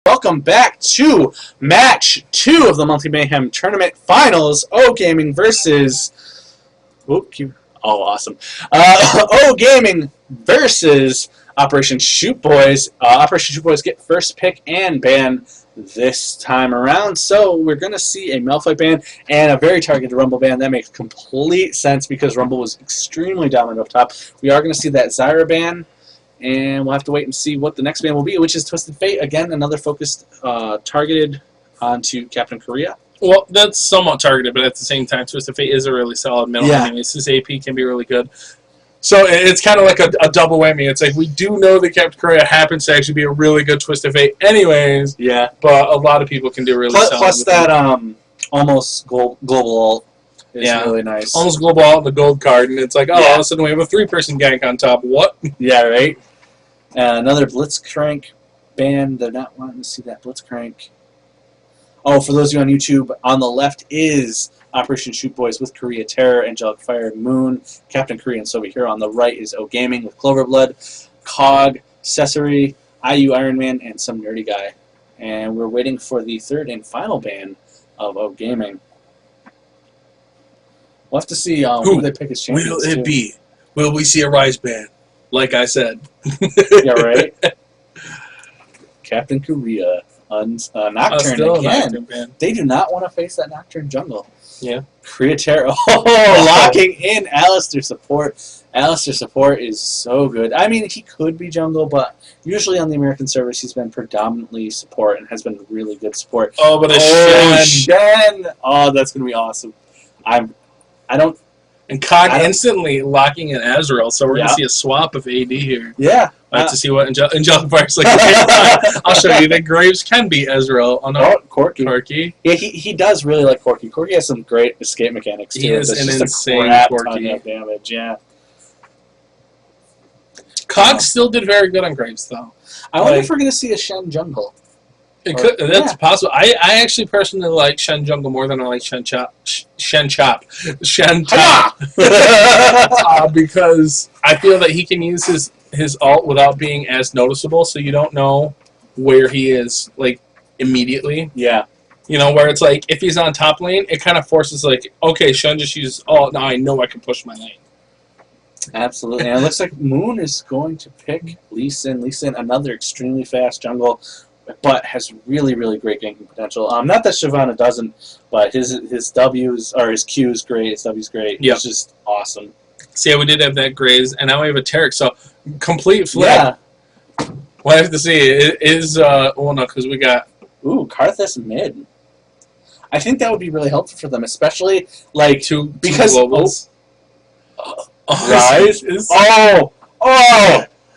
Welcome back to match 2 of the Monthly Mayhem Tournament Finals. oGaming versus... awesome. oGaming versus Operation Shoot Boys. Operation Shoot Boys get first pick and ban this time around. So we're going to see a Malphite ban and a very targeted Rumble ban. That makes complete sense because Rumble was extremely dominant up top. We are going to see that Zyra ban. And we'll have to wait and see what the next ban will be, which is Twisted Fate. Again, another focused, targeted onto Captain Korea. Well, that's somewhat targeted, but at the same time, Twisted Fate is a really solid middle. Yeah. Anyways, his AP can be really good. So it's kind of like a double whammy. It's like we do know that Captain Korea happens to actually be a really good Twisted Fate anyways. Yeah. But a lot of people can do really solid. Plus that almost global ult is really nice. Almost global ult and the gold card, and it's like, oh, all of a sudden we have a 3-person gank on top. What? Yeah, right? Another Blitzcrank ban. They're not wanting to see that Blitzcrank. Oh, for those of you on YouTube, on the left is Operation Shoot Boys with Korea Terror, Angelic Fire, Moon, Captain Korea, and Soviet Hero. On the right is oGaming with Cloverblood, Cog, Cesare, IU Iron Man, and some nerdy guy. And we're waiting for the third and final ban of oGaming. We'll have to see who they pick as champions. Will it be? Will we see a Rise ban? Like I said. Yeah, right? Captain Korea. Nocturne again. They do not want to face that Nocturne jungle. Yeah. Korea Terror. Oh, locking in Alistair support. Alistair support is so good. I mean, he could be jungle, but usually on the American servers, he's been predominantly support and has been really good support. Oh, but Shen! Oh, that's going to be awesome. I don't... And Cog instantly locking in Azrael, so we're going to see a swap of AD here. Yeah. I have to see what Angelic Fire's like. I'll show you that Graves can be Azrael. Oh, no. Corki. Yeah, he does really like Corki. Corki has some great escape mechanics, too. He is an insane Corki. Of damage, yeah. Cog still did very good on Graves, though. I wonder if we're going to see a Shen jungle. It could. That's possible. I actually personally like Shen jungle more than I like Shen Chop. Because I feel that he can use his ult without being as noticeable, so you don't know where he is like immediately. Yeah. You know, where it's like if he's on top lane, it kind of forces like, okay, Shen just uses ult. Now I know I can push my lane. Absolutely. And it looks like Moon is going to pick Lee Sin. Lee Sin, another extremely fast jungle, but has really, really great ganking potential. Not that Shyvana doesn't, but his W's or his Q is great. His W's great. Yep. It's just awesome. So yeah, we did have that Graves, and now we have a Tarek. So complete flip. Yeah. We'll have to see. It is well, no, because we got Karthus mid. I think that would be really helpful for them, especially like two because globals. Rise is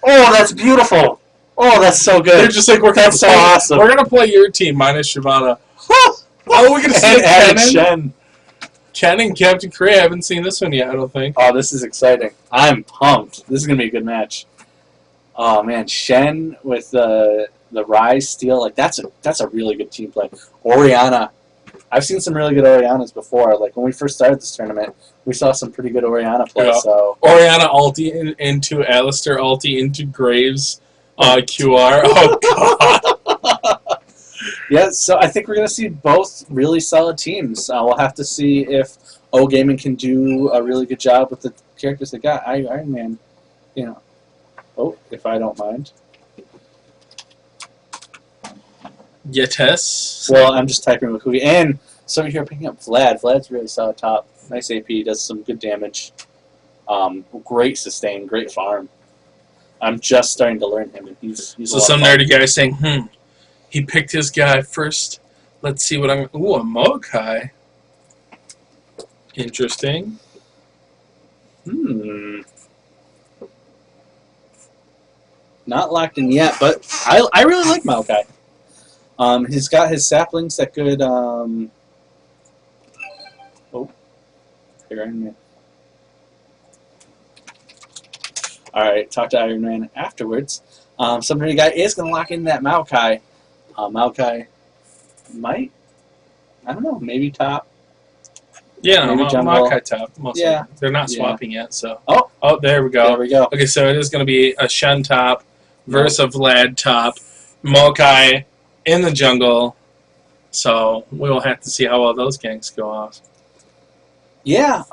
that's beautiful. Oh, that's so good. They're just like, that's so awesome. We're gonna play your team minus Shyvana. Oh, we're gonna see Shen. Ken and Captain Korea. I haven't seen this one yet, I don't think. Oh, this is exciting. I'm pumped. This is going to be a good match. Oh, man. Shen with the Rise steal. Like, that's a really good team play. Orianna. I've seen some really good Oriannas before. Like, when we first started this tournament, we saw some pretty good Orianna play. Yeah. So Orianna ulti into Alistair ulti into Graves QR. Oh, God. Yeah, so I think we're going to see both really solid teams. We'll have to see if oGaming can do a really good job with the characters they got. Iron Man, if I don't mind. Yes. Well, I'm just typing with Cookie. And so here picking up Vlad. Vlad's really solid top. Nice AP, does some good damage. Great sustain, great farm. I'm just starting to learn him. And he's so some nerdy guy saying, he picked his guy first. Let's see what I'm... Ooh, a Mokai. Interesting. Not locked in yet, but I really like Maokai. He's got his saplings that could... Iron Man. Alright, talk to Iron Man afterwards. Some nerdy guy is going to lock in that Maokai. Maokai might, I don't know, maybe top. Yeah, no, Maokai top. Mostly. Yeah. They're not swapping yet, so. Oh, there we go. There we go. Okay, so it is going to be a Shen top versus a Vlad top. Maokai in the jungle. So we'll have to see how well those ganks go off. Yeah,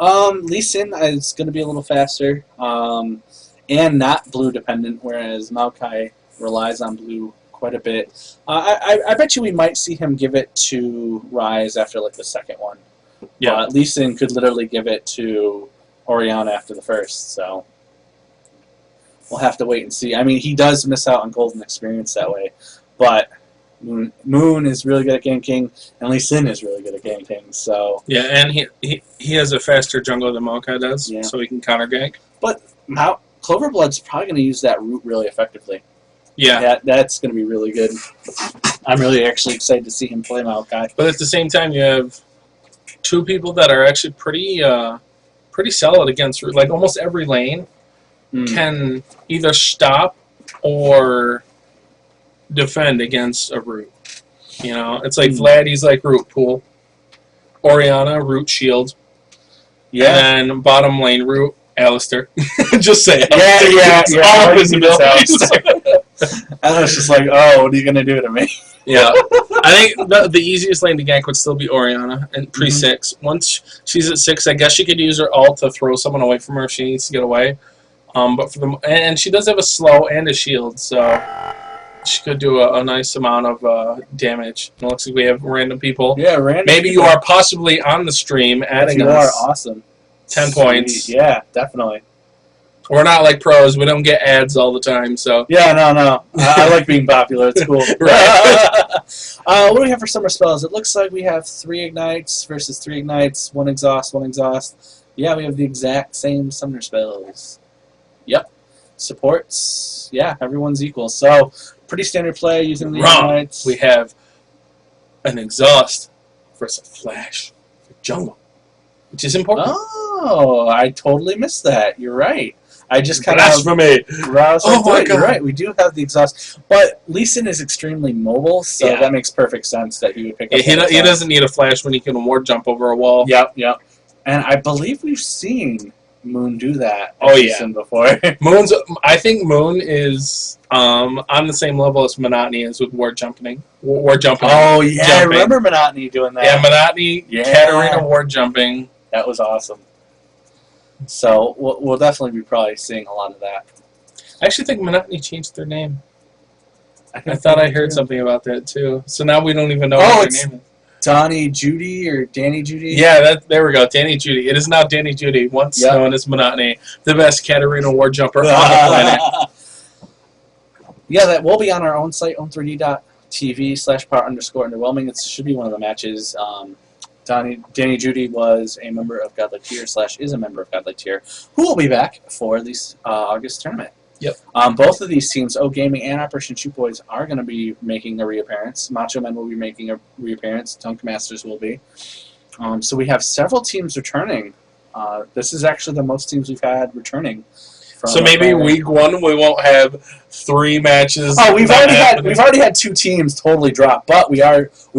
Lee Sin is going to be a little faster and not blue dependent, whereas Maokai relies on blue quite a bit. I bet you we might see him give it to Rise after like the second one. Yeah, Lee Sin could literally give it to Oriana after the first, so we'll have to wait and see. I mean, he does miss out on golden experience that way, but Moon is really good at ganking, and Lee Sin is really good at ganking. So yeah, and he has a faster jungle than Maokai does, Yeah. so he can counter gank. but Cloverblood's probably going to use that root really effectively. Yeah, That's going to be really good. I'm really actually excited to see him play Maokai. but at the same time, you have two people that are actually pretty solid against root. Like almost every lane can either stop or defend against a root. You know, it's like Vlad, he's like root pool. Oriana, root shield. Yeah. And then bottom lane root, Alistair. Just say Yeah. all of I his think it's abilities. And I was just like, oh, what are you going to do to me? Yeah. I think the easiest lane to gank would still be Oriana and pre-6. Once she's at 6, I guess she could use her ult to throw someone away from her if she needs to get away. But for and she does have a slow and a shield, so she could do a nice amount of damage. It looks like we have random people. Yeah, random. Maybe you are possibly on the stream adding You us. are awesome. 10 points. Yeah, definitely. We're not like pros. We don't get ads all the time, so. Yeah, no. I like being popular. It's cool. Right. What do we have for summer spells? It looks like we have 3 ignites versus 3 ignites, 1 exhaust, 1 exhaust. Yeah, we have the exact same summer spells. Yep. Supports. Yeah, everyone's equal. So, pretty standard play using the ignites. We have an exhaust versus a flash for jungle, which is important. Oh, I totally missed that. You're right. I just kind Blasphemy. Oh my You're God. right. We do have the exhaust, but Lee Sin is extremely mobile, so Yeah. that makes perfect sense that he would pick up. He that exhaust. doesn't need a flash when he can ward jump over a wall. Yep. And I believe we've seen Moon do that. Oh, yeah. Before. I think Moon is on the same level as Monotony is with ward jumping. Oh yeah, I remember Monotony doing that. Yeah, Monotony, Yeah. Katarina ward jumping. That was awesome. So we'll definitely be probably seeing a lot of that. I actually think Monotony changed their name. I thought I heard something about that too. So now we don't even know what their name is. Donnie Judy or Danny Judy? Yeah, there we go. Danny Judy. It is now Danny Judy, once known as Monotony, the best Katarina ward jumper on the planet. Yeah, that will be on our own site, own3d.tv/power_underwhelming. It should be one of the matches. Danny Judy was a member of Godlike Tier / is a member of Godlike Tier, who will be back for this August tournament. Yep. Both of these teams, oGaming and Operation Shoot Boys, are going to be making a reappearance. Macho Men will be making a reappearance. Dunk Masters will be. So we have several teams returning. This is actually the most teams we've had returning. So maybe week 1 we won't have 3 matches. Oh, we've already had 2 teams totally drop, but we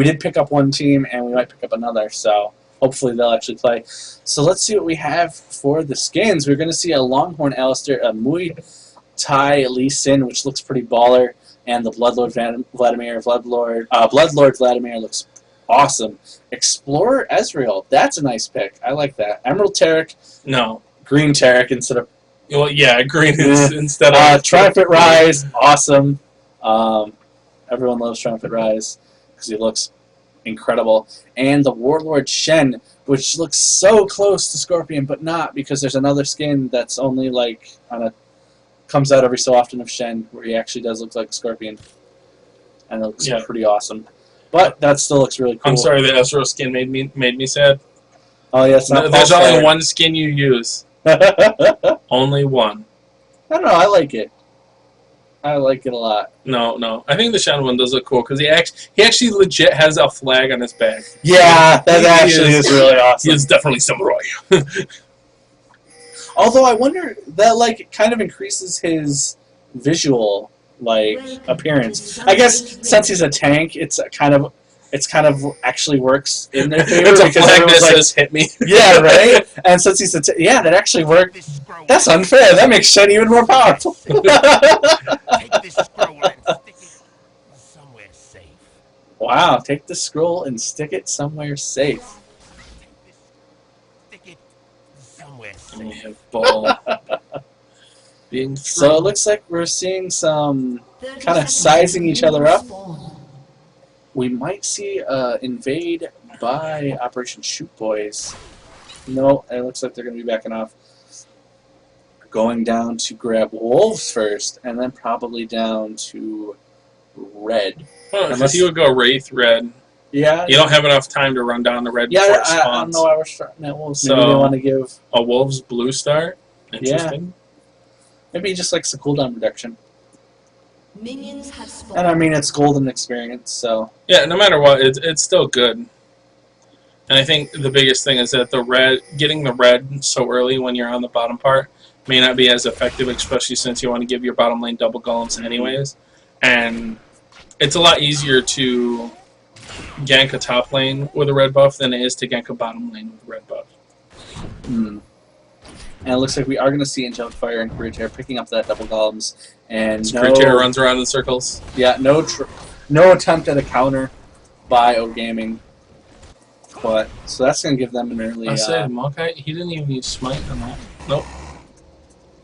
did pick up 1 team and we might pick up another. So hopefully they'll actually play. So let's see what we have for the skins. We're going to see a Longhorn Alistair, a Muay Thai Lee Sin, which looks pretty baller, and the Bloodlord Vladimir. Bloodlord Vladimir looks awesome. Explorer Ezreal, that's a nice pick. I like that. Emerald Taric. No. Green Taric instead of. Well, yeah, green is instead of. Triumphant Rise, awesome. Everyone loves Triumphant Rise because he looks incredible. And the Warlord Shen, which looks so close to Scorpion, but not, because there's another skin that's only like comes out every so often of Shen, where he actually does look like a Scorpion, and it looks pretty awesome. But that still looks really cool. I'm sorry, the Ezreal skin made me sad. Oh yeah, it's not. There's only one skin you use. Only one. I don't know. I like it. I like it a lot. No. I think the Shen one does look cool because he actually legit has a flag on his back. Yeah, that actually is really awesome. He is definitely samurai. Although I wonder that it kind of increases his visual appearance. I guess since he's a tank, it's kind of actually works in their favor. It's a because flag that everyone's says "hit me." Yeah, right. And since he's that actually worked. That's unfair. That makes Shen even more powerful. Take this scroll and stick it somewhere safe. Wow, take the scroll and stick it somewhere safe. Stick it somewhere And we safe. have ball being So it thrown. looks like we're seeing some kind of sizing each other up. We might see invade by Operation Shoot Boys. No, it looks like they're going to be backing off. Going down to grab Wolves first, and then probably down to Red. Well, Unless- because you would go Wraith red. Yeah, You don't have enough time to run down the red before yeah. it I don't spawns. know why we're starting at Wolves. So- Maybe they want to give A Wolves blue star? Interesting. maybe just like some cooldown reduction. Minions have spawned. And I mean, it's golden experience, so Yeah, no matter what, it's still good. And I think the biggest thing is that getting the red so early when you're on the bottom part may not be as effective, especially since you want to give your bottom lane double golems anyways. And it's a lot easier to gank a top lane with a red buff than it is to gank a bottom lane with a red buff. And it looks like we are going to see Angelic Fire and Career Tear picking up that double golems. And So Creature runs around in circles. yeah, no attempt at a counter by oGaming. But so that's going to give them an early. I said Maokai, he didn't even use smite on that. Nope.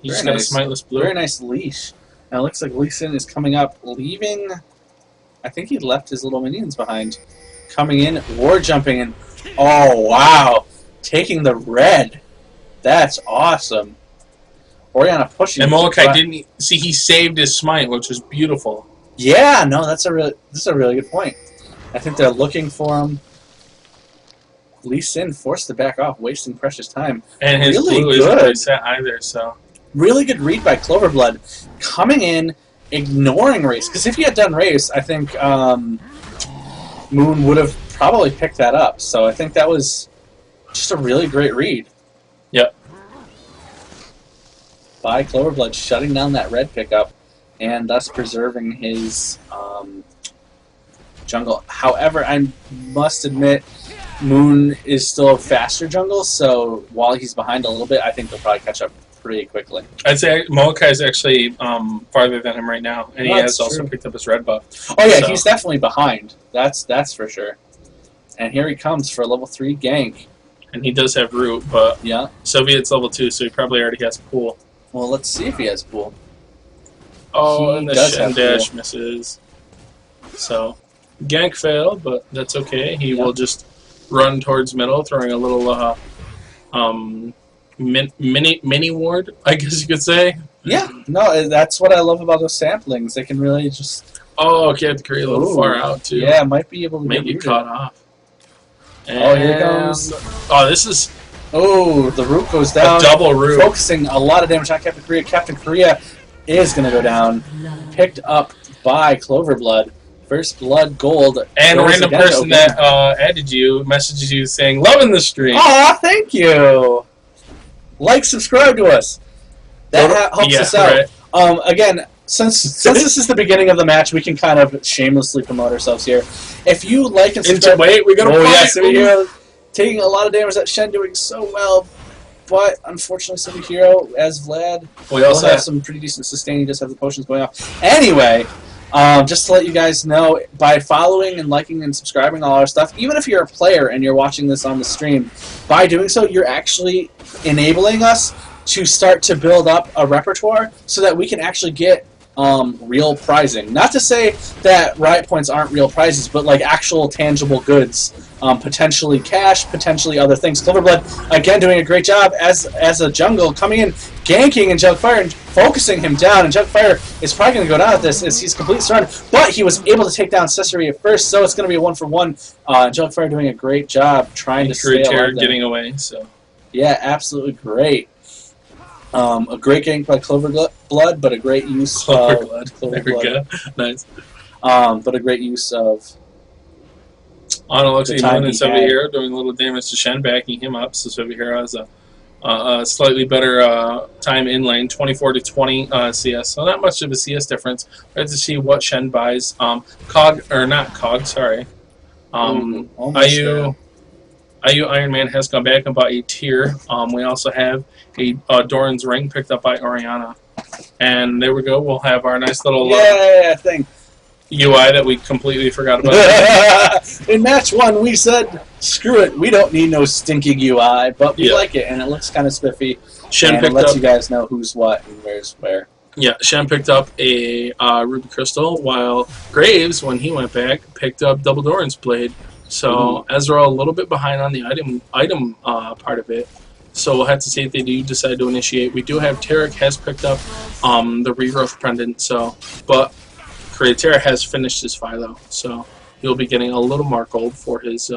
He just Very got nice. a smiteless blue. very nice leash. And it looks like Lee Sin is coming up, leaving. I think he left his little minions behind. Coming in, war jumping in. Oh wow, taking the red. That's awesome. Orianna pushing. And Molokai but- didn't see. He saved his smite, which was beautiful. Yeah, no, this is a really good point. I think they're looking for him. Lee Sin forced to back off, wasting precious time. And his Really blue isn't good. really set either. So Really good read by Cloverblood, coming in, ignoring Race. Because if he had done Race, I think Moon would have probably picked that up. So I think that was just a really great read. Yep. By Cloverblood, shutting down that red pickup, and thus preserving his jungle. However, I must admit, Moon is still a faster jungle, so while he's behind a little bit, I think they'll probably catch up pretty quickly. I'd say Molokai is actually farther than him right now, and he That's has also true. picked up his red buff. Oh yeah, So- he's definitely behind. That's for sure. And here he comes for a level 3 gank. And he does have root, but Yeah. Soviet's level 2, so he probably already has pool. Well, let's see if he has pool. Oh, He and the does Shen have dash pool. misses. So gank failed, but that's okay. He Yeah. will just run towards middle, throwing a little mini ward, I guess you could say. Yeah. No, that's what I love about those samplings. They can really just Oh, okay, the Korea a little Ooh. far out too. yeah, might be able to May get get rooted. caught off. Oh, here And- comes. Oh, this is Oh, the root goes a down. double root. Focusing a lot of damage on Captain Korea. Captain Korea is going to go down. Picked up by Cloverblood. First blood gold. And a goes random again to person oGaming. that added you messages you saying, "Loving the stream." Aw, thank you. Like, subscribe to us. That helps Yeah, us out. right. Again, since this is the beginning of the match, we can kind of shamelessly promote ourselves here. If you like and Into subscribe, wait, we gotta oh fight. yeah, Hero taking a lot of damage. That Shen doing so well, but unfortunately, City Hero as Vlad We will also have have some pretty decent sustain. He does have the potions going off. Anyway, just to let you guys know, by following and liking and subscribing all our stuff, even if you're a player and you're watching this on the stream, by doing so, you're actually enabling us to start to build up a repertoire so that we can actually get real prizing. Not to say that riot points aren't real prizes, but like actual tangible goods, potentially cash, potentially other things. Cloverblood, again, doing a great job as a jungle, coming in, ganking Angelic Fire and focusing him down. Angelic Fire is probably going to go down at this as he's completely surrounded, but he was able to take down Caesarea first, so it's going to be a 1-for-1. Angelic Fire doing a great job trying to stay Career alive there. getting away. So Yeah, absolutely great. A great gank by Cloverblood, but a great use Cloverblood. of There we go. Nice. but a great use of On The Alexi time Moon and he Soviet had. Hero doing a little damage to Shen, backing him up. So Soviet Hero has a slightly better time in lane, 24 to 20 CS. So not much of a CS difference. We have to see what Shen buys. Sorry. almost there. IU Iron Man has gone back and bought a tier. We also have a Doran's Ring picked up by Orianna. And there we go. We'll have our nice little thing. UI that we completely forgot about. In match 1, we said, screw it, we don't need no stinking UI, but we Yeah. like it, and it looks kind of spiffy, Shen and it picked lets up. you guys know who's what and where's where. Yeah, Shen picked up a Ruby Crystal, while Graves, when he went back, picked up Double Doran's Blade. So Ezra a little bit behind on the item part of it. So we'll have to see if they do decide to initiate. We do have Tarek has picked up the Regrowth Pendant, so but Creator has finished his Philo, so he'll be getting a little more gold for his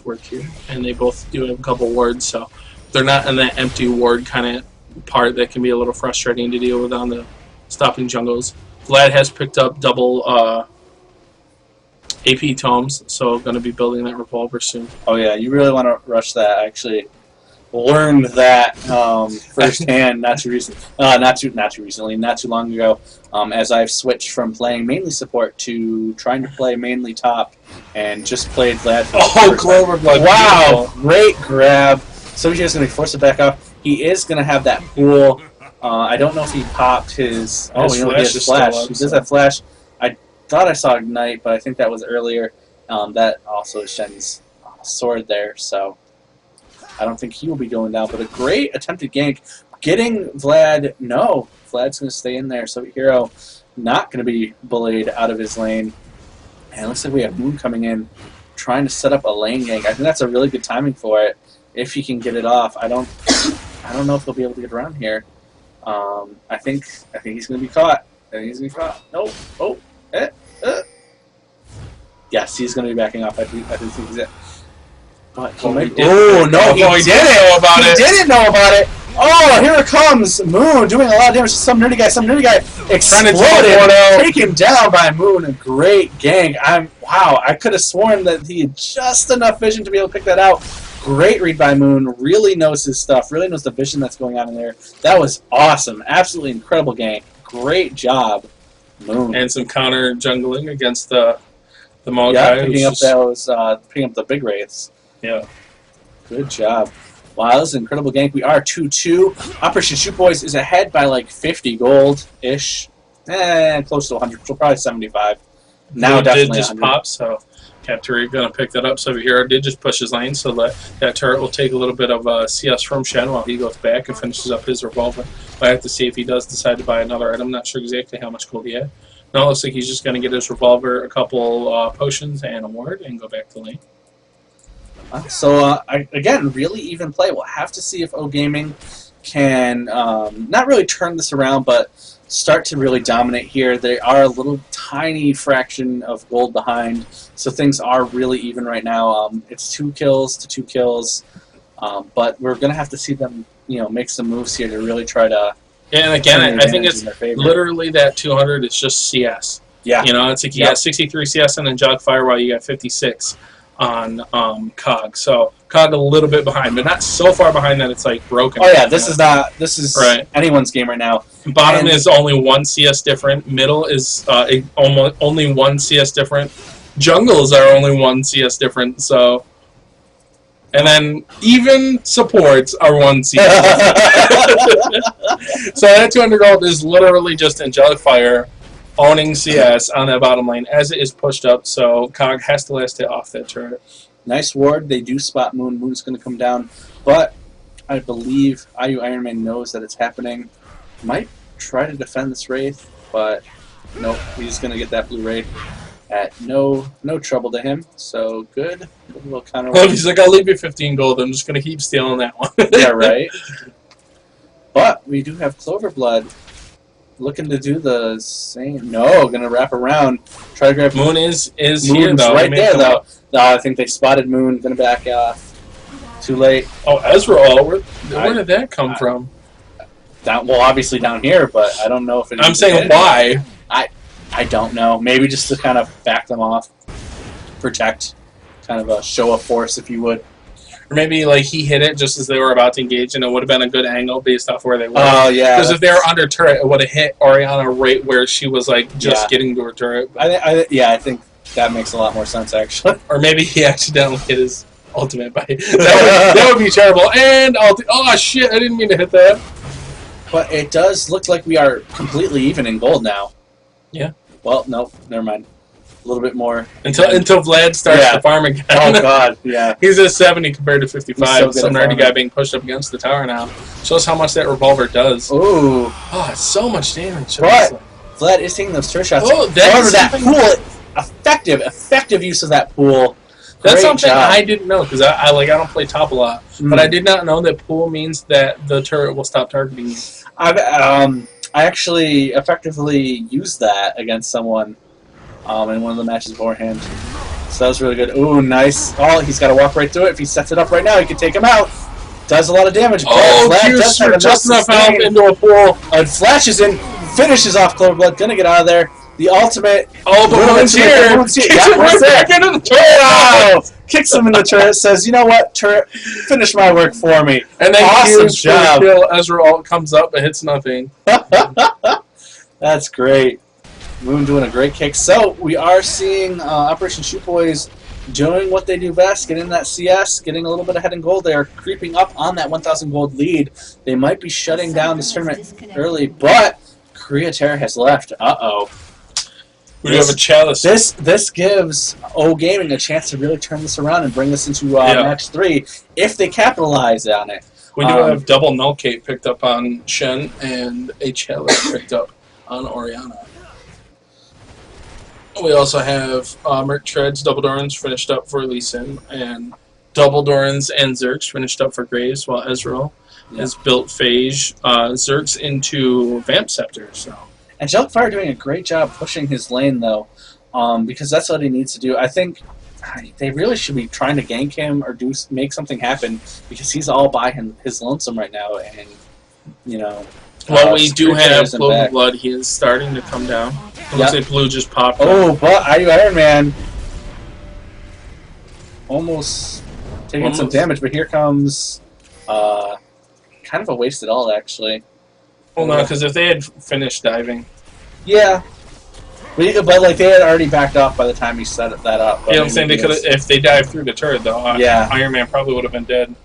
work here. And they both do have a couple wards, so they're not in that empty ward kind of part that can be a little frustrating to deal with on the stopping jungles. Vlad has picked up double AP tomes, so going to be building that revolver soon. Oh yeah, you really want to rush that. I actually learned that firsthand not too long ago, as I've switched from playing mainly support to trying to play mainly top, and just played Vlad. Oh, Clover Blood! Wow, great grab. So he's going to force it back off. He is going to have that pool. I don't know if he popped his. Oh, he has is flash. still up, He does have flash. I thought I saw Ignite, but I think that was earlier. That also is Shen's sword there, so I don't think he will be going down. But a great attempted gank. Getting Vlad. No, Vlad's going to stay in there. So Hero not going to be bullied out of his lane. And it looks like we have Moon coming in, trying to set up a lane gank. I think that's a really good timing for it. If he can get it off, I don't know if he'll be able to get around here. I think he's going to be caught. Nope. Oh. Yes, he's going to be backing off. I think he's it. But he might. Oh no, he didn't know about it. He didn't know about it. Oh, here it comes. Moon doing a lot of damage to some nerdy guy. Exploded. Taken down by Moon. A great gang. Wow. I could have sworn that he had just enough vision to be able to pick that out. Great read by Moon. Really knows his stuff. Really knows the vision that's going on in there. That was awesome. Absolutely incredible gang. Great job, Moon. And some counter jungling against the Maokai. Yeah, picking up the big wraiths. Yeah. Good job. Wow, this is an incredible gank. We are 2-2. Operation Shoot Boys is ahead by like 50 gold-ish. Close to 100. So probably 75. Now Blue definitely did just 100. pop, so Capture going to pick that up. So Hero did just push his lane, so that turret will take a little bit of CS from Shen while he goes back and finishes up his revolver. But I have to see if he does decide to buy another item. I'm not sure exactly how much gold he had. No, it looks like he's just going to get his revolver, a couple potions, and a ward, and go back to lane. Again, really even play. We'll have to see if oGaming can not really turn this around, but start to really dominate here. They are a little tiny fraction of gold behind, so things are really even right now. It's 2 kills to 2 kills, but we're going to have to see them, make some moves here to really try to. Yeah, and again, I think it's literally that 200 is just CS. Yeah. It's like you got 63 CS and then Jogfire while you got 56 on COG. So COG a little bit behind, but not so far behind that it's like broken. Oh yeah, this is right. Anyone's game right now. Bottom is only 1 CS different. Middle is almost only 1 CS different. Jungles are only 1 CS different. So, and then even supports are 1 CS different. So that 200 gold is literally just Angelic Fire owning CS on that bottom lane as it is pushed up. So COG has to last hit off that turret. Nice ward. They do spot Moon. Moon's going to come down, but I believe IU Iron Man knows that it's happening. Might try to defend this Wraith, but nope. He's going to get that blue Wraith at no trouble to him. So good. Good little counter. Well, he's like, I'll leave you 15 gold. I'm just going to keep stealing that one. Yeah, right. But we do have Cloverblood looking to do the same. No, going to wrap around. Try to grab Moon is Moon's here, though. right there, though. No, I think they spotted Moon. Going to back off. Too late. Oh, Ezra, where did that come from? Well, obviously down here, but I don't know if I'm saying why. I don't know. Maybe just to kind of back them off, protect, kind of a show of force, if you would. Or maybe like he hit it just as they were about to engage, and it would have been a good angle based off where they were. Oh yeah. Because if they were under turret, it would have hit Oriana right where she was like just getting to her turret. I think that makes a lot more sense actually. Or maybe he accidentally hit his ultimate by that would be terrible. And oh shit! I didn't mean to hit that. But it does look like we are completely even in gold now. Yeah. Well, no, never mind. a little bit more. Until Vlad starts to farm again. Oh God, yeah. He's at 70 compared to 55. So Some nerdy guy being pushed up against the tower now. Shows how much that revolver does. Ooh. Oh, it's so much damage. But Vlad is taking those turret shots. Oh, however, that pool, effective use of that pool. That's Great something job. I didn't know because I don't play top a lot, but I did not know that pool means that the turret will stop targeting you. I actually effectively used that against someone in one of the matches beforehand. So that was really good. Ooh, nice. Oh, he's got to walk right through it. If he sets it up right now, he can take him out. Does a lot of damage. Oh, Vlad does have just enough sustain. health into a pool. Flashes in, finishes off Cloverblood. Gonna get out of there. The ultimate. Oh, but one's here. Everyone's here. Kicks him right back into the turret. Wow! Kicks him in the turret. Says, "You know what, turret? Finish my work for me." And then awesome job. Kill. Ezra alt comes up but hits nothing. That's great. Moon doing a great kick. So we are seeing Operation Shoot Boys doing what they do best, getting that CS, getting a little bit ahead in gold. They are creeping up on that 1,000 gold lead. They might be shutting down this tournament early, but Korea Terror has left. Uh-oh. We do have a chalice. This gives oGaming a chance to really turn this around and bring this into match 3 if they capitalize on it. We do have double null cape picked up on Shen and a chalice picked up on Oriana. We also have Merc Treads, double Dorans finished up for Lee Sin, and double Dorans and Zerx finished up for Graves, while Ezreal has built Phage, Zerx into Vamp Scepter. So. Angelic Fire doing a great job pushing his lane, though, because that's what he needs to do. I think they really should be trying to gank him or make something happen, because he's all by his lonesome right now, and, you know... Well, we do have Cloverblood. He is starting to come down. It looks like Blue just popped up. Oh, but Iron Man almost taking some damage, but here comes kind of a wasted ult, actually. Well, no, because if they had finished diving... Yeah. But like, they had already backed off by the time he set that up. Yeah, I'm saying they could have... If they dived through the turret, though, Iron Man probably would have been dead.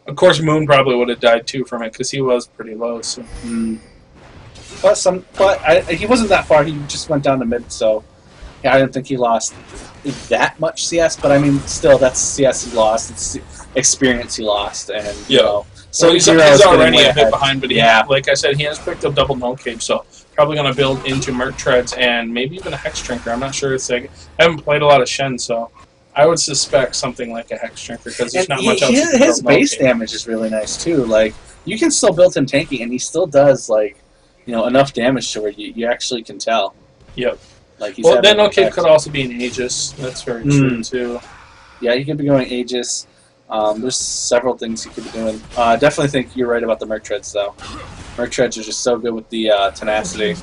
Of course, Moon probably would have died too from it because he was pretty low. So. But he wasn't that far. He just went down to mid, so yeah, I didn't think he lost that much CS. But I mean, still, that's CS he lost. It's experience he lost, and you know, so well, he's already a bit behind. But like I said, he has picked up double null cage, so probably going to build into Merc Treads and maybe even a Hex Drinker. I'm not sure. It's like I haven't played a lot of Shen, so. I would suspect something like a Hex Drinker because there's not much else. His base damage is really nice too. Like you can still build him tanky, and he still does enough damage to where you actually can tell. Yep. Like he's then okay could also be an Aegis. That's very true too. Yeah, he could be going Aegis. There's several things he could be doing. Definitely think you're right about the Merc Treads though. Merc Treads are just so good with the tenacity.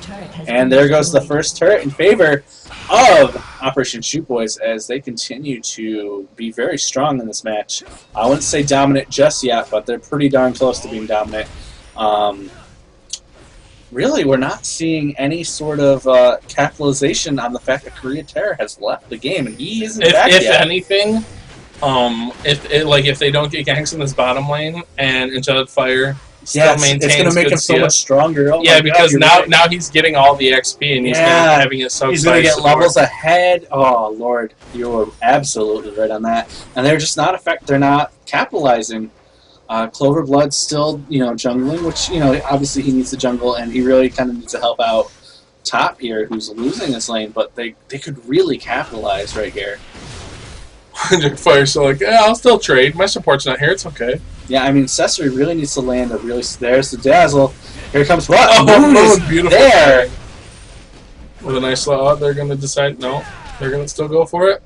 And there goes the first turret in favor of Operation Shoot Boys as they continue to be very strong in this match. I wouldn't say dominant just yet, but they're pretty darn close to being dominant. Really, we're not seeing any sort of capitalization on the fact that Korea Terror has left the game, and he isn't back yet. If anything, if they don't get ganks in this bottom lane and Angelic Fire still maintains, it's going to make him so much stronger. Oh yeah, because now he's getting all the XP and he's having it so. He's going to get levels ahead. Oh Lord, you're absolutely right on that. And they're just not they're not capitalizing. Cloverblood's still jungling, which obviously he needs to jungle, and he really kind of needs to help out Top here, who's losing this lane. But they could really capitalize right here. Fire's still like, yeah, I'll still trade. My support's not here. It's okay. Yeah, I mean, Cesare really needs to land a really... There's the Dazzle. Here comes what? Oh, Moon is beautiful there. With a nice slot, they're going to decide, no, they're going to still go for it.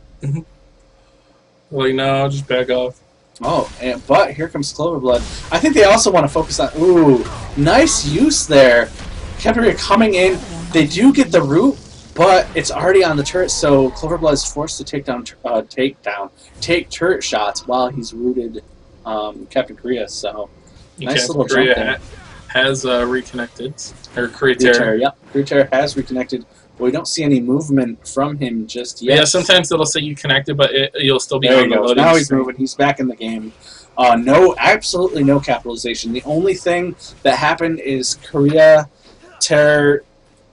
Like, no, just back off. Oh, but here comes Cloverblood. I think they also want to focus on... Ooh, nice use there. Cavalry coming in. They do get the root, but it's already on the turret, so Cloverblood is forced to take turret shots while he's rooted Captain Korea. So nice little jump there. Has reconnected, or Korea Terror. Yep, Korea Terror has reconnected. But we don't see any movement from him just yet. Yeah, sometimes it'll say you connected, but you'll still be there on the loading. Now he's moving. He's back in the game. Absolutely no capitalization. The only thing that happened is Korea Terror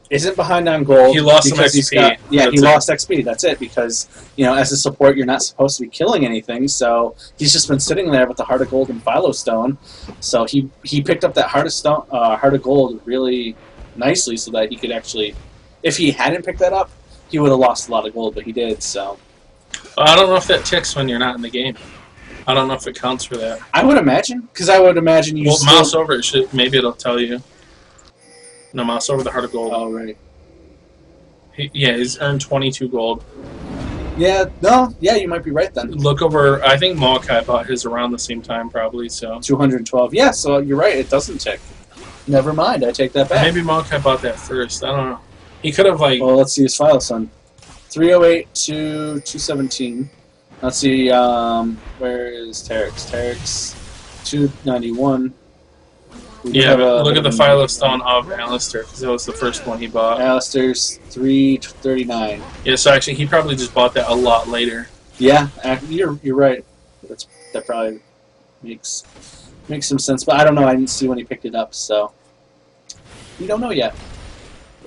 isn't behind on gold. He lost some XP. Yeah, he That's it. lost XP. That's it. Because as a support, you're not supposed to be killing anything. So he's just been sitting there with the Heart of Gold and Philo Stone. So he picked up that Heart of Gold really nicely, so that he could actually, if he hadn't picked that up, he would have lost a lot of gold. But he did. So I don't know if that ticks when you're not in the game. I don't know if it counts for that. I would imagine, because I would imagine you. Well, mouse over it. Maybe it'll tell you. No, mouse over the Heart of Gold. Oh, right. He's earned 22 gold. Yeah, no, yeah, you might be right then. Look over. I think Maokai bought his around the same time, probably. So 212. Yeah, so you're right. It doesn't tick. Never mind. I take that back. maybe Maokai bought that first. I don't know. He could have like. Well, let's see his file, son. 308 to 217. Let's see. Where is Terex? Terex 291. Yeah, but look at the Philo Stone of Alistair, because that was the first one he bought. Alistair's 339. Yeah, so actually he probably just bought that a lot later. Yeah, you're right. That probably makes some sense, but I don't know. I didn't see when he picked it up, so we don't know yet.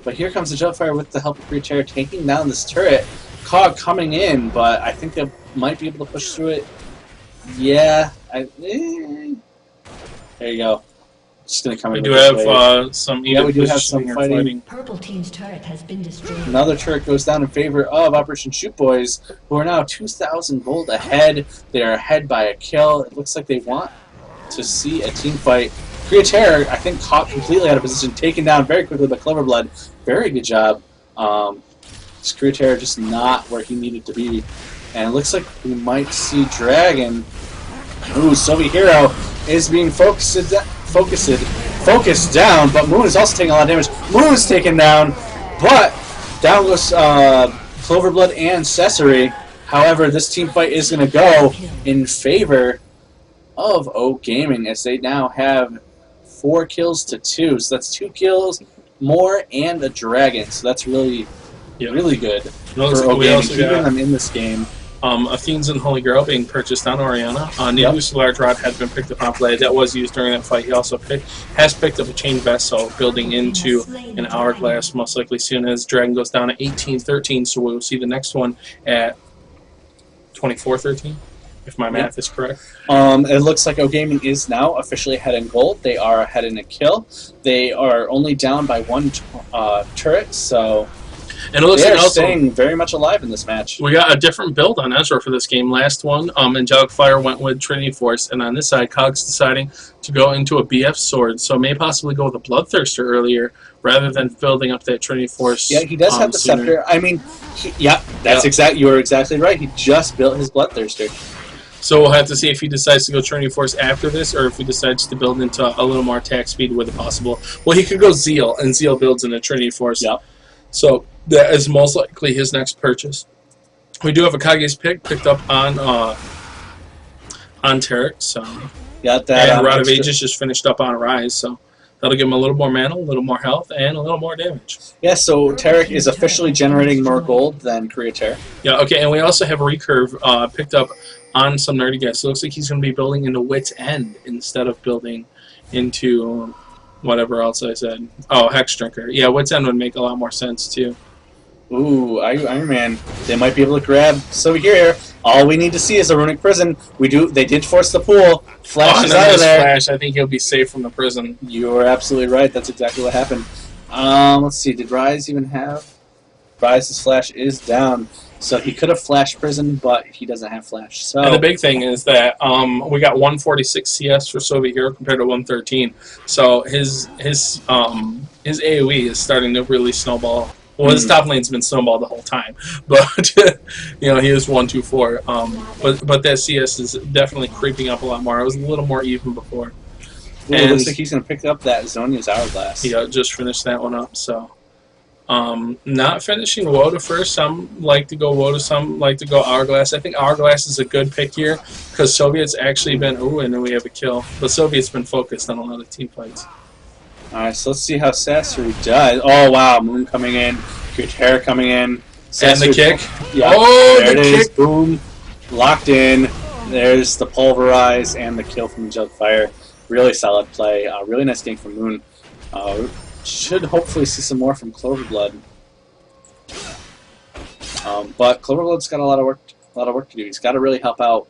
But here comes the Jumpfire with the help of Creature taking down this turret. Cog coming in, but I think they might be able to push through it. Yeah, there you go. Just gonna come We in. do with have this wave. some. Yeah, we do have some positioning or fighting. Purple team's turret has been destroyed. Another turret goes down in favor of Operation Shoot Boys, who are now 2,000 gold ahead. They are ahead by a kill. It looks like they want to see a team fight. Creature, I think, caught completely out of position, taken down very quickly by Cloverblood. Very good job. Creature just not where he needed to be. And it looks like we might see Dragon. Ooh, Soviet Hero is being focused down, but Moon is also taking a lot of damage. Moon is taken down, but down goes Cloverblood and Cesare. However, this team fight is going to go in favor of oGaming, as they now have 4 kills to 2. So that's 2 kills more and a dragon. So that's really good for oGaming, keeping them in this game. Athene's and Holy Grail being purchased on Oriana. Needless Large Rod had been picked up on play. That was used during that fight. He also has picked up a chain vessel, building into an hourglass, most likely soon, as Dragon goes down at 18-13. So we'll see the next one at 24-13, if my math is correct. It looks like oGaming is now officially ahead in gold. They are ahead in a kill. They are only down by 1 turret, so And it looks they like are also staying very much alive in this match. we got a different build on Ezra for this game. Last one, Angelic Fire went with Trinity Force, and on this side, Cog's deciding to go into a BF sword, so may possibly go with a Bloodthirster earlier rather than building up that Trinity Force. Yeah, he does have the sooner. scepter. I mean, you were exactly right. He just built his Bloodthirster. So we'll have to see if he decides to go Trinity Force after this, or if he decides to build into a little more attack speed with a possible. Well, he could go Zeal, and Zeal builds into Trinity Force. Yep. So that is most likely his next purchase. We do have a Kage's picked up on Terex. So. Got that. And Rod of Ages just finished up on Rise, so that'll give him a little more mana, a little more health, and a little more damage. Yeah, so Tarek is officially generating more gold than Creator. Yeah, okay, and we also have Recurve picked up on some nerdy guys. So it looks like he's going to be building into Wit's End instead of building into whatever else I said. Oh, Hex Drinker. Yeah, Wit's End would make a lot more sense, too. Ooh, Iron Man. They might be able to grab. So here, all we need to see is a Runic Prison. They did force the pool. Flash is out of there. Flash, I think he'll be safe from the prison. You are absolutely right. That's exactly what happened. Let's see. Did Rise even have? Rise's Flash is down. So he could have Flash Prison, but he doesn't have Flash. So And the big thing is that we got 146 CS for Soviet Hero compared to 113. So his AoE is starting to really snowball. Well, his top lane's been snowballed the whole time, but he is 124. But that CS is definitely creeping up a lot more. It was a little more even before. Ooh, it looks like he's going to pick up that Zonia's Hourglass. Yeah, just finished that one up. So, not finishing Woda first. Some like to go Woda, some like to go Hourglass. I think Hourglass is a good pick here because Soviet's actually been. Ooh, and then we have a kill. But Soviet's been focused on a lot of team fights. Alright, so let's see how Sasori does. Oh, wow. Moon coming in. Kuter coming in. And the kick. Yeah, Oh, there the it is. kick. Boom. Locked in. There's the Pulverize and the kill from Jug Fire. Really solid play. Really nice game from Moon. Should hopefully see some more from Cloverblood. But Cloverblood's got a lot of work to do. He's got to really help out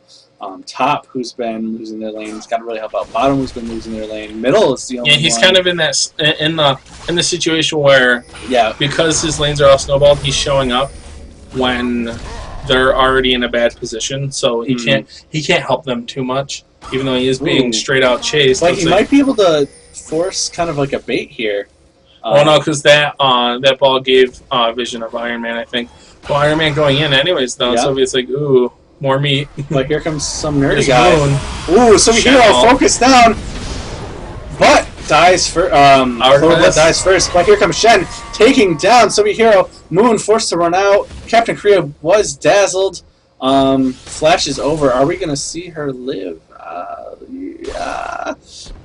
top, who's been losing their lane. He's got to really help out bottom, who's been losing their lane. Middle is the only one. Yeah, he's kind of in the situation where because his lanes are all snowballed, he's showing up when they're already in a bad position, so he can't help them too much, even though he is being straight out chased. But he might be able to force kind of like a bait here. Oh no, because that ball gave vision of Iron Man, I think. Well, Iron Man going in anyways, though, so it's like, ooh, more meat. But here comes some nerdy There's guy. Moon. Ooh, so Hero focus down, but dies first. Dies first, but here comes Shen taking down Sobi Hero. Moon forced to run out. Captain Korea was dazzled. Flash is over. Are we going to see her live? Yeah.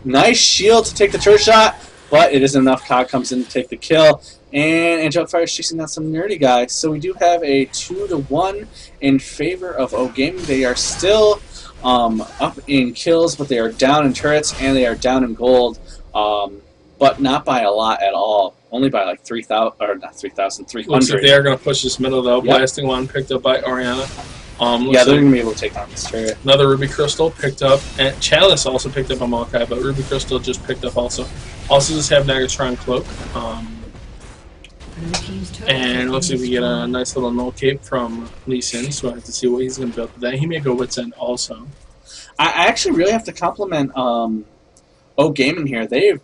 Nice shield to take the turret shot, but it isn't enough. Cog comes in to take the kill. And Angelic Fire is chasing down some nerdy guys. So we do have a 2-1 in favor of oGaming. They are still up in kills, but they are down in turrets and they are down in gold. But not by a lot at all. Only by like 3,000, or not 3,000, 300. Looks like they are going to push this middle, though. Blasting one picked up by Oriana. Yeah, they're going to be able to take down this turret. Another Ruby Crystal picked up. And Chalice also picked up a Maokai, but Ruby Crystal just picked up also. Also just have Nagatron Cloak. And looks like we get a nice little null cape from Lee Sin, so I have to see what he's going to build with that. He may go Wits End also. I actually really have to compliment oGaming here. They've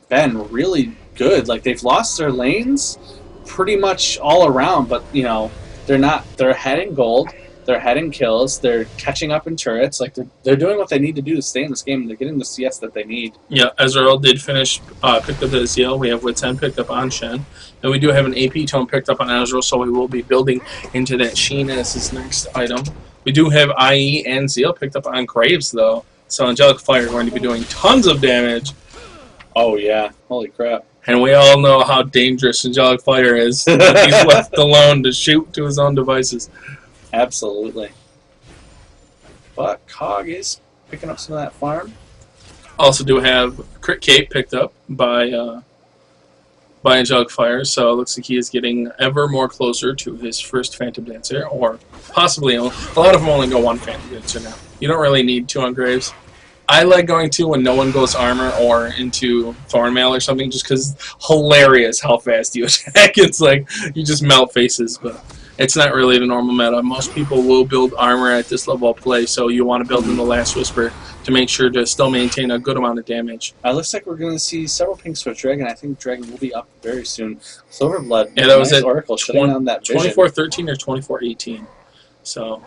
been really good. Like, they've lost their lanes pretty much all around, but, you know, they're ahead in gold. They're ahead in kills. They're catching up in turrets. Like, they're doing what they need to do to stay in this game, and they're getting the CS that they need. Yeah, Ezreal did finish, picked up the Zeal. We have Wits End picked up on Shen. And we do have an AP tome picked up on Ezreal, so we will be building into that Sheen as his next item. We do have IE and Zeal picked up on Graves, though. So Angelic Fire going to be doing tons of damage. Oh, yeah. Holy crap. And we all know how dangerous Angelic Fire is. He's left alone to shoot to his own devices. Absolutely. But Cog is picking up some of that farm. Also do have Crit Cape picked up by Angelic Fire, so it looks like he is getting ever more closer to his first Phantom Dancer, or possibly, a lot of them only go one Phantom Dancer now. You don't really need two on Graves. I like going to when no one goes armor or into Thornmail or something, just because hilarious how fast you attack. It's like you just melt faces, but it's not really the normal meta. Most people will build armor at this level of play, so you want to build in the Last Whisper to make sure to still maintain a good amount of damage. Looks like we're going to see several pinks for Dragon. I think Dragon will be up very soon. Cloverblood, yeah, that was at Oracle shutting down that vision. 24-13 or 24-18. So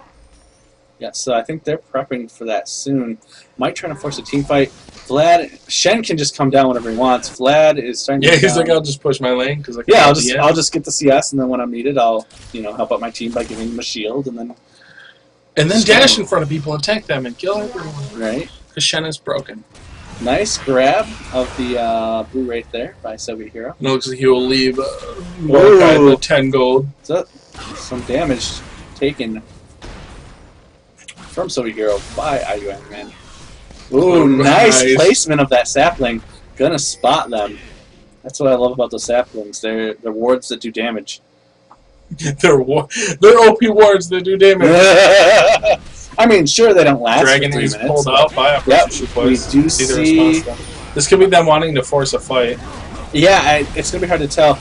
yeah, so I think they're prepping for that soon. Might try to force a team fight. Shen can just come down whenever he wants. Vlad is starting to he's like, I'll just push my lane because I'll just get the CS, and then when I'm needed, I'll help out my team by giving them a shield, and then dash in front of people and tank them and kill everyone. Right. Because Shen is broken. Nice grab of the blue right there by Soviet Hero. And it looks like he will leave the 10 gold. So, some damage taken from Soviet Hero by IUM, man. Ooh, nice placement of that sapling. Gonna spot them. That's what I love about those saplings. They're wards that do damage. They're OP wards that do damage. I mean, sure, they don't last Dragon for 3 is minutes. pulled out by a we do see... This could be them wanting to force a fight. Yeah, it's going to be hard to tell.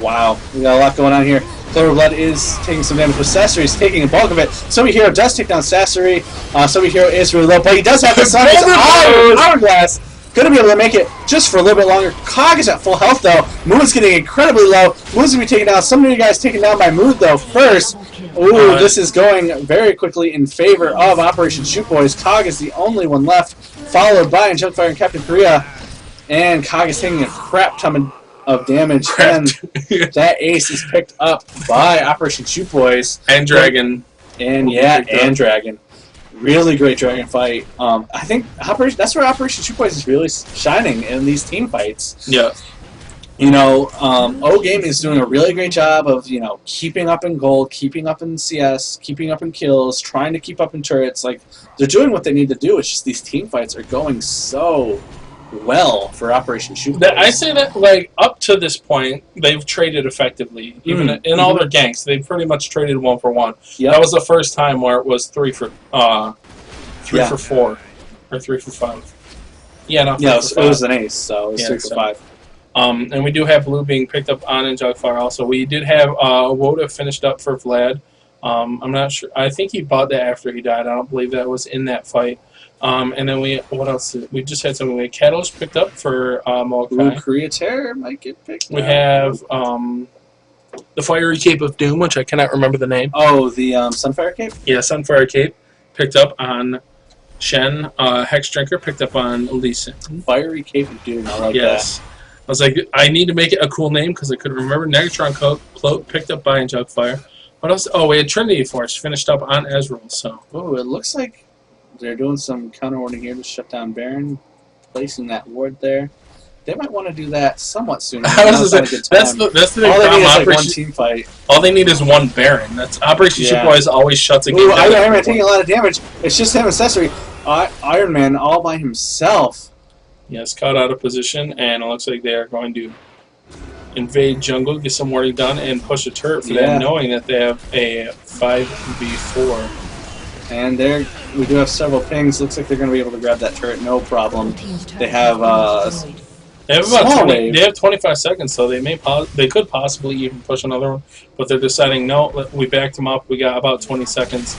Wow, we got a lot going on here. Cloverblood is taking some damage, but Sasori is taking a bulk of it. Sobi Hero does take down Sasori. Sobi Hero is really low, but he does have the sun. Hourglass. Going to be able to make it just for a little bit longer. Cog is at full health, though. Moon's getting incredibly low. Moon's going to be taken down. Some of you guys taken down by Moon, though, first. Ooh, this is going very quickly in favor of Operation Shoot Boys. Cog is the only one left, followed by Angelic Fire and Captain Korea. And Cog is taking a crap ton of damage. And that ace is picked up by Operation Shoot Boys. And Dragon. And Dragon. Really great Dragon fight. I think that's where Operation Shoot Boys is really shining in these team fights. Yeah. oGaming is doing a really great job of, keeping up in gold, keeping up in CS, keeping up in kills, trying to keep up in turrets. Like, they're doing what they need to do. It's just these team fights are going so well for Operation Shoot. I say that, like, up to this point, they've traded effectively. Even in all their ganks, they've pretty much traded 1 for 1. Yep. That was the first time where it was 3 for 4 or 3 for 5. Yeah, no. Yeah, it was an ace, so it was 3 for 5. And we do have blue being picked up on in Jugfire also. We did have Woda finished up for Vlad. I'm not sure. I think he bought that after he died. I don't believe that was in that fight. And then what else? We just had something like Katos picked up for Molokai. Blue Korea Terror might get picked up. We have the Fiery Cape of Doom, which I cannot remember the name. Oh, the Sunfire Cape? Yeah, Sunfire Cape picked up on Shen. Hex Drinker picked up on Lee Sin. Fiery Cape of Doom, I like that. I was like, I need to make it a cool name because I couldn't remember. Negatron Cloak picked up by Jugfire. What else? Oh, we had Trinity Force finished up on Ezreal. So. Oh, it looks like they're doing some counter warding here to shut down Baron, placing that ward there. They might want to do that somewhat soon. That's the big all they need is like Operation, one team fight. All they need is one Baron. That's Operation Ship Boys always shuts a game Ooh, down. Iron Man taking a lot of damage. It's just him accessory. Iron Man all by himself. Yes, caught out of position, and it looks like they are going to invade jungle, get some warding done, and push a turret for that, knowing that they have a 5v4. And there, we do have several pings. Looks like they're going to be able to grab that turret, no problem. They have They have about 20. They have 25 seconds, so they could possibly even push another one, but they're deciding no. We backed them up. We got about 20 seconds.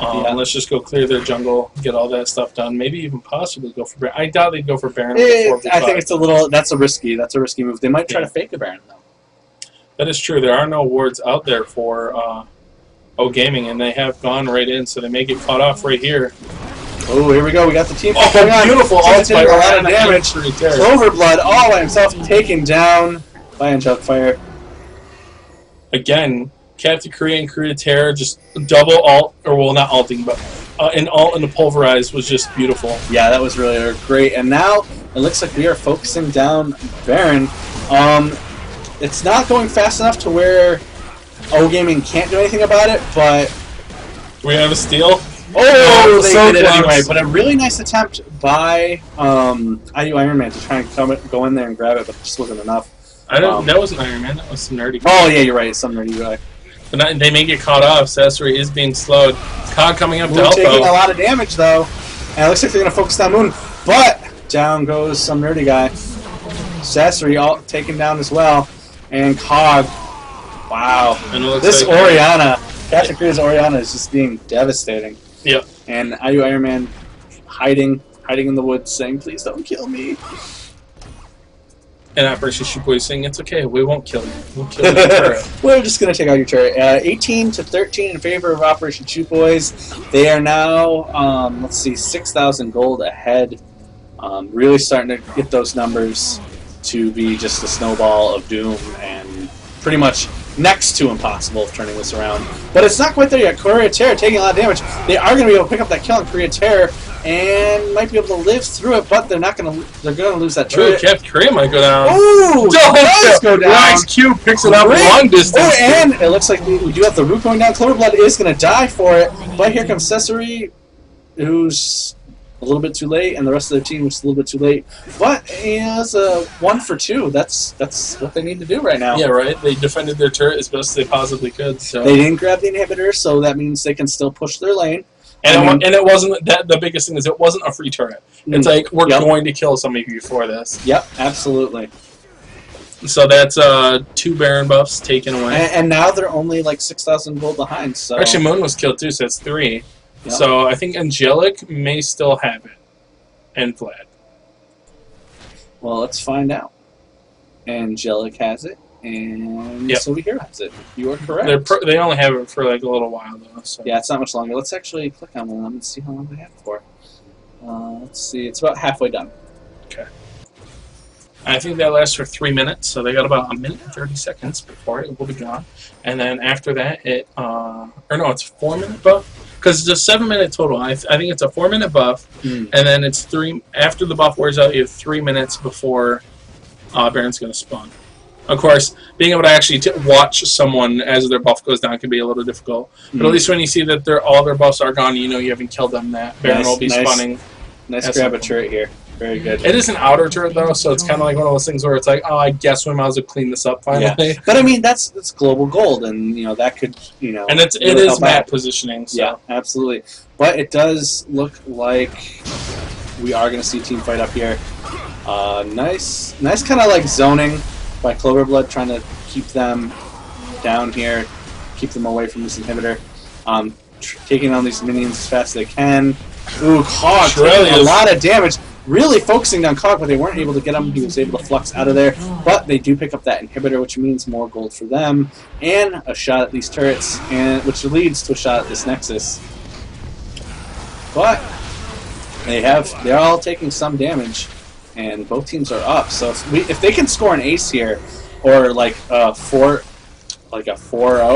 Let's just go clear their jungle, get all that stuff done. Maybe even possibly go for Baron. I doubt they'd go for Baron. I think it's a little. That's a risky move. They might try to fake a Baron though. That is true. There are no wards out there for oGaming, and they have gone right in, so they may get caught off right here. Oh, here we go. We got the team. Beautiful ult by a lot of damage. Cloverblood all by himself, taken down by Jugfire. Again, Captain Korea and Korea Terror just double ult, or well, not ulting, but an ult and the pulverize was just beautiful. Yeah, that was really great. And now it looks like we are focusing down Baron. It's not going fast enough to where oGaming can't do anything about it, but we have a steal. Oh, they did it anyway. But a really nice attempt by IU Iron Man to try and go in there and grab it, but it just wasn't enough. That wasn't Iron Man. That was some nerdy guy. Oh yeah, you're right. It's some nerdy guy. But they may get caught off. Sasori is being slowed. Cog coming up to help. Taking a lot of damage though, and it looks like they're gonna focus down Moon. But down goes some nerdy guy. Sasori all taken down as well, and Cog. Wow. And it looks this like Orianna, Captain Korea's Orianna is just being devastating. Yep. And IU Iron Man hiding in the woods, saying, "Please don't kill me." And Operation Shoot Boy saying, "It's okay, we won't kill you. We'll kill your turret." We're just gonna take out your turret. 18-13 in favor of Operation Shoot Boys. They are now, let's see, 6,000 gold ahead. Really starting to get those numbers to be just a snowball of doom and pretty much next to impossible of turning this around. But it's not quite there yet. Korea Terror taking a lot of damage. They are going to be able to pick up that kill on Korea Terror and might be able to live through it, but they're not going to. They're going to lose that turret. Captain Korea might go down. Ooh, does go down. Nice Q picks it up long distance. Oh, and it looks like we do have the root going down. Cloverblood is going to die for it, but here comes Sasori, who's a little bit too late, and the rest of their team is a little bit too late. But it's a 1 for 2. That's what they need to do right now. Yeah, right. They defended their turret as best as they possibly could. So they didn't grab the inhibitor, so that means they can still push their lane. And it wasn't that. The biggest thing is it wasn't a free turret. It's like we're going to kill some of you before this. Yep, absolutely. So that's 2 Baron buffs taken away. And now they're only like 6,000 gold behind. So actually, Moon was killed too, so it's 3. Yep. So I think Angelic may still have it, and Vlad. Well, let's find out. Angelic has it, and Sylvia has it. You are correct. They only have it for like a little while though. So. Yeah, it's not much longer. Let's actually click on one of them and see how long they have it for. Let's see. It's about halfway done. Okay. I think that lasts for 3 minutes, so they got about 1 minute and 30 seconds before it will be gone. And then after that, it's a 4-minute buff. Because it's a 7-minute total. I think it's a 4-minute buff, and then it's 3. After the buff wears out, you have 3 minutes before Baron's going to spawn. Of course, being able to actually watch someone as their buff goes down can be a little difficult. But at least when you see that all their buffs are gone, you know you haven't killed them. That Baron will be spawning. Nice grab a turret here. Very good. It is an outer turret though, so it's kind of like one of those things where it's like, oh, I guess we might as well clean this up finally. Yeah. But I mean, that's global gold, and that could And it really is help map out. positioning. So. Yeah, absolutely. But it does look like we are going to see a team fight up here. Nice kind of like zoning by Cloverblood, trying to keep them down here, keep them away from this inhibitor. Taking on these minions as fast as they can. Ooh, Cog taking a lot of damage. Really focusing on Cog, but they weren't able to get him. He was able to flux out of there. But they do pick up that inhibitor, which means more gold for them, and a shot at these turrets, and which leads to a shot at this Nexus. But they're all taking some damage, and both teams are up. So if they can score an ace here, or like a 4-0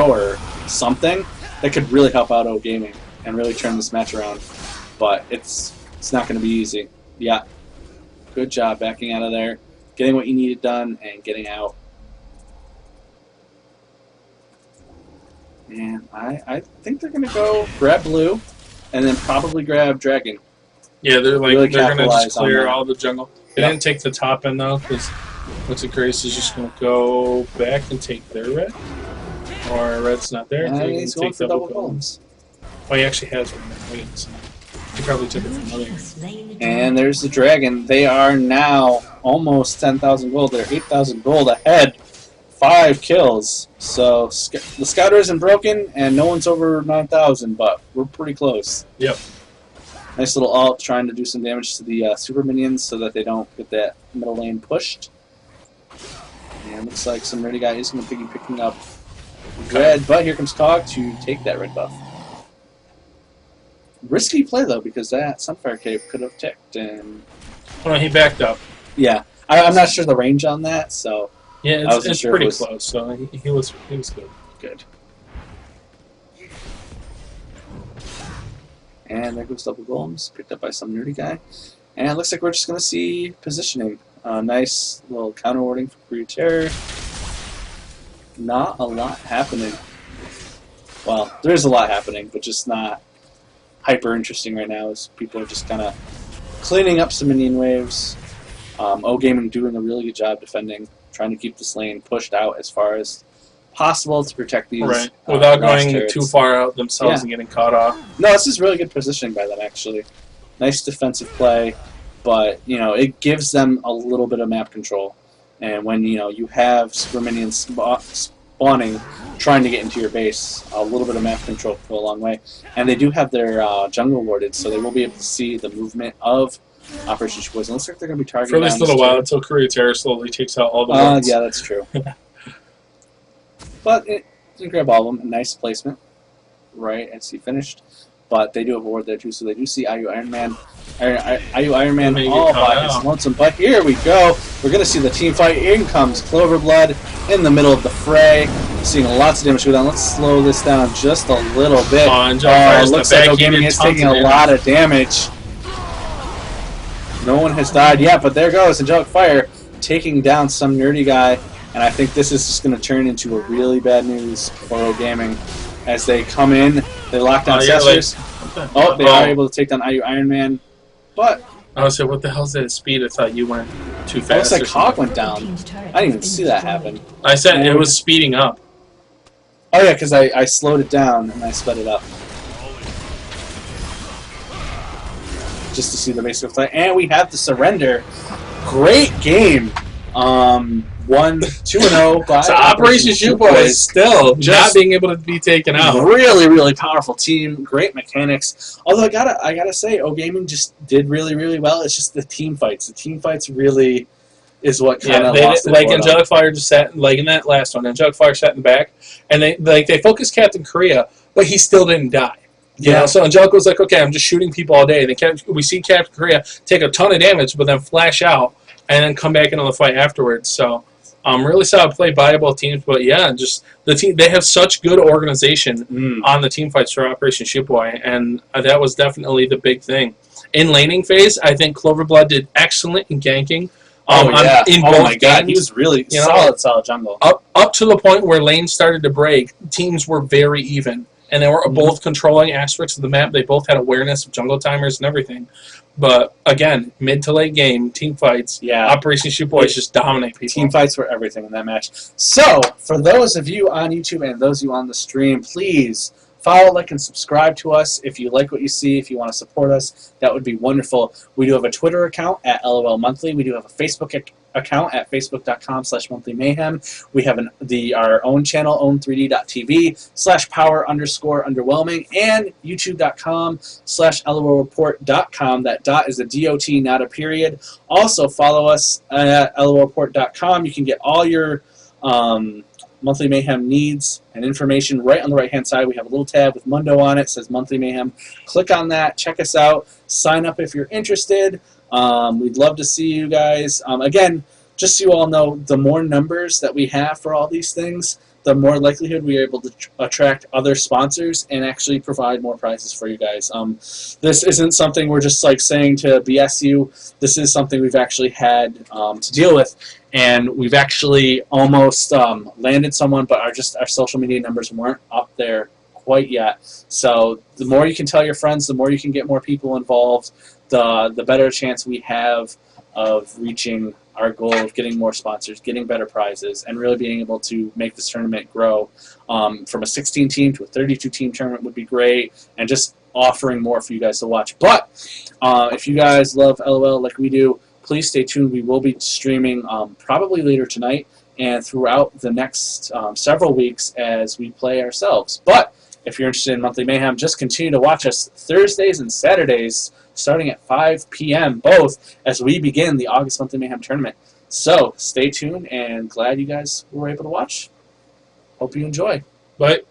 or something, that could really help out oGaming and really turn this match around. But it's not going to be easy. Yeah, good job backing out of there, getting what you needed done, and getting out. And I think they're going to go grab blue, and then probably grab dragon. Yeah, they're Really going to just clear on that. all the jungle. They didn't take the top end though, because looks like Grace is just going to go back and take their red. Or red's not there. And so he he's can going take for double gold. goals. Oh, he actually has one. Wait, so he probably took it from earlier. And there's the dragon. They are now almost 10,000 gold. They're 8,000 gold ahead. 5 kills. So the scouter isn't broken, and no one's over 9,000, but we're pretty close. Yep. Nice little ult trying to do some damage to the super minions so that they don't get that middle lane pushed. And looks like some ready guy is going to be picking up red, but here comes Cog to take that red buff. Risky play though, because that Sunfire Cape could have ticked, and Oh, he backed up. yeah, I'm not sure the range on that, so Yeah, I wasn't it's sure pretty it was- close. So he was good. good. And there goes double golems, picked up by some nerdy guy. And it looks like we're just going to see positioning. Nice little counter warding for Crew Terror. Not a lot happening. Well, there's a lot happening, but just not hyper interesting right now, as people are just kind of cleaning up some minion waves. oGaming doing a really good job defending, trying to keep this lane pushed out as far as possible to protect these Right. Without Rosh going turrets. too far out themselves Yeah. and getting caught off. No, this is really good positioning by them, actually. Nice defensive play, but it gives them a little bit of map control. And when you have super minions spawning, trying to get into your base, a little bit of map control can go a long way. And they do have their jungle warded, so they will be able to see the movement of Operation Boys. It looks like they're going to be targeting For at least a down little this while turret. until Korea Terror slowly takes out all the ones. Yeah, that's true. But it didn't grab all of them. A nice placement, right as he finished. But they do have a ward there too, so they do see IU Iron Man. IU Iron Man Maybe all caught by his out. lonesome. But here we go. We're going to see the team fight. In comes Cloverblood in the middle of the fray. Seeing lots of damage go down. Let's slow this down just a little bit. And Jellyfire's in looks the like back. He oGaming did is tons taking of a lot of damage. No one has died yet, but there goes Angelic Fire taking down some nerdy guy. And I think this is just going to turn into a really bad news for oGaming as they come in. They lock down Cessors. Oh, they are able to take down IU Iron Man. But I was like, what the hell's that speed? I thought you went too it fast. looks like or something. Hawk went down. I didn't even see that happen. I said it was speeding up. Oh yeah, because I slowed it down and I sped it up. Just to see the basic fight. And we have the surrender. Great game. 2-0 by So Operation Shoot Boys still Just not being able to be taken out. Really, really powerful team. Great mechanics. Although I gotta say, oGaming just did really, really well. It's just the team fights. The team fights really is what kind of lost it like for them. Angelic Fire just sat like in that last one. Angelic Fire sat in the back, and they focused Captain Korea, but he still didn't die. You know, so Angelic was like, okay, I'm just shooting people all day. We see Captain Korea take a ton of damage, but then flash out and then come back into the fight afterwards. So, really solid play by both teams. But yeah, just the team, they have such good organization on the team fights for Operation Shipboy, and that was definitely the big thing. In laning phase, I think Cloverblood did excellent in ganking. In both my god, he games, was really you know, solid jungle. up to the point where lanes started to break, teams were very even. and they were both controlling aspects of the map. They both had awareness of jungle timers and everything. But again, mid to late game, team fights, Yeah. Operation Shoot Boys just dominate people. Team fights were everything in that match. So, for those of you on YouTube and those of you on the stream, please follow, like, and subscribe to us. If you like what you see, if you want to support us, that would be wonderful. We do have a Twitter account at LOL Monthly. We do have a Facebook account at facebook.com/monthlymayhem. We have our own channel, own3d.tv/power_underwhelming, and youtube.com/LoLReportDotCom. That dot is a DOT, not a period. Also, follow us at LoLReportDotCom. You can get all your Monthly Mayhem needs and information right on the right-hand side. We have a little tab with Mundo on it. It says Monthly Mayhem. Click on that. Check us out. Sign up if you're interested. We'd love to see you guys. Again, just so you all know, the more numbers that we have for all these things, the more likelihood we are able to attract other sponsors and actually provide more prizes for you guys. This isn't something we're just like saying to BS you. This is something we've actually had to deal with, and we've actually almost landed someone, but our social media numbers weren't up there quite yet. So the more you can tell your friends, the more you can get more people involved, the better chance we have of reaching our goal of getting more sponsors, getting better prizes, and really being able to make this tournament grow. From a 16-team to a 32-team tournament would be great, and just offering more for you guys to watch. But if you guys love LOL like we do, please stay tuned. We will be streaming probably later tonight and throughout the next several weeks as we play ourselves. But if you're interested in Monthly Mayhem, just continue to watch us Thursdays and Saturdays starting at 5 p.m. both as we begin the August Monthly Mayhem tournament. So stay tuned, and glad you guys were able to watch. Hope you enjoy. Bye.